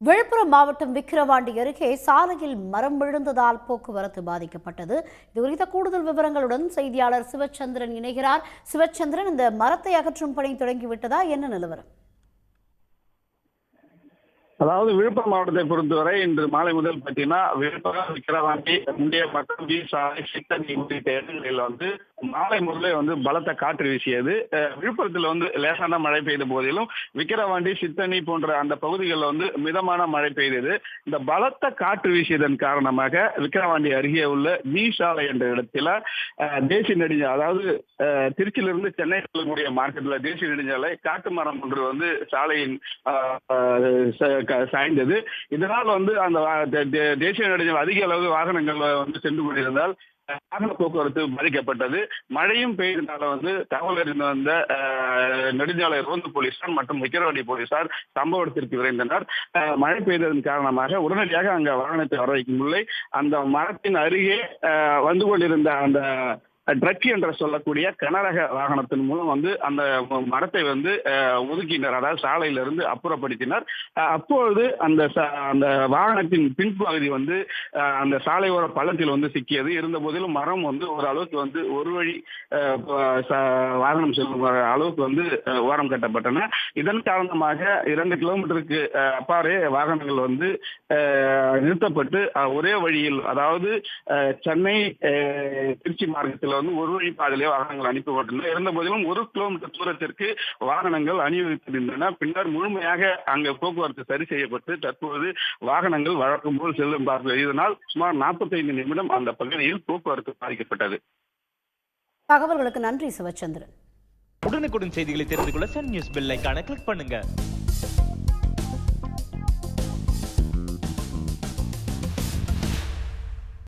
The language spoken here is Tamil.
விழுப்புரம் மாவட்டம் விக்கிரவாண்டி அருகே சாலையில் மரம் விழுந்ததால் போக்குவரத்து பாதிக்கப்பட்டது. இது குறித்த கூடுதல் விவரங்களுடன் செய்தியாளர் சிவச்சந்திரன் இணைகிறார். சிவச்சந்திரன், இந்த மரத்தை அகற்றும் பணி தொடங்கிவிட்டதா? என்ன நிலவரம்? அதாவது விழுப்புரம் மாவட்டத்தை பொறுத்தவரை இன்று மாலை முதல் பார்த்தீங்கன்னா விழுப்புரம், விக்கிரவாண்டி, முண்டிய மற்றும் வி சாலை, சித்தனி உள்ளிட்ட இடங்களில் மாலை முதலே பலத்த காற்று வீசியது. விழுப்புரத்தில் லேசான மழை பெய்த போதிலும் விக்கிரவாண்டி, சித்தனி போன்ற அந்த பகுதிகளில் மிதமான மழை பெய்தது. இந்த பலத்த காற்று வீசியதன் காரணமாக விக்கிரவாண்டி அருகே உள்ள வி சாலை என்ற இடத்துல தேசிய நெடுஞ்சாலை, அதாவது திருச்சியிலிருந்து சென்னை செல்லக்கூடிய மார்க்கெட்டில் தேசிய நெடுஞ்சாலை காட்டு மரம் ஒன்று சாலையின் சாய்ந்தது. இதனால் அந்த தேசிய நெடுஞ்சாலை அதிக அளவு வாகனங்கள் சென்று கொண்டிருந்தால் வாகன போக்குவரத்து பாதிக்கப்பட்டது. மழையும் பெய்ததால தகவல் அறிந்து வந்த நெடுஞ்சாலை ரோந்து போலீசார் மற்றும் விக்கிரவாண்டி போலீசார் சம்பவ இடத்திற்கு விரைந்தனர். மழை பெய்ததன் காரணமாக உடனடியாக அங்க வாகனத்தை வர வைக்கவில்லை. அந்த மரத்தின் அருகே வந்து கொண்டிருந்த அந்த ட்ரக் என்று சொல்லக்கூடிய கனரக வாகனத்தின் மூலம் அந்த மரத்தை ஒதுக்கினர், அதாவது சாலையிலிருந்து அப்புறப்படுத்தினர். அப்பொழுது அந்த வாகனத்தின் பின்பகுதி அந்த சாலையோர பள்ளத்தில் சிக்கியது. இருந்த போதிலும் மரம் ஓரளவுக்கு ஒரு வழி வாகனம் செல்லும் அளவுக்கு ஓரம் கட்டப்பட்டன. இதன் காரணமாக 2 கிலோமீட்டருக்கு அப்பாறே வாகனங்கள் நிறுத்தப்பட்டு ஒரே வழியில், அதாவது சென்னை திருச்சி மார்க்கத்தில் ஒரு வழி பாதையிலே வாகனங்கள் அனுப்பப்பட்டன. இருந்த போதிலும் 1 கிலோமீட்டர் தூரத்திற்கு வாகனங்கள் அணிவகுத்திருந்தன. பின்னர் முழுமையாக அங்கு போக்குவரத்து சரி செய்யப்பட்டு தற்போது வாகனங்கள் வழக்கம் போல் செல்லும் பார்க்கிறது. இதனால் சுமார் 45 நிமிடம் அந்த பகுதியில் போக்குவரத்து பாதிக்கப்பட்டது. தகவல்களுக்கு நன்றி சிவச்சந்திரன். உடனுக்குடன் செய்திகளை தெரிந்து கொள்ள சன் நியூஸ் பெல் ஐகானை கிளிக் பண்ணுங்க.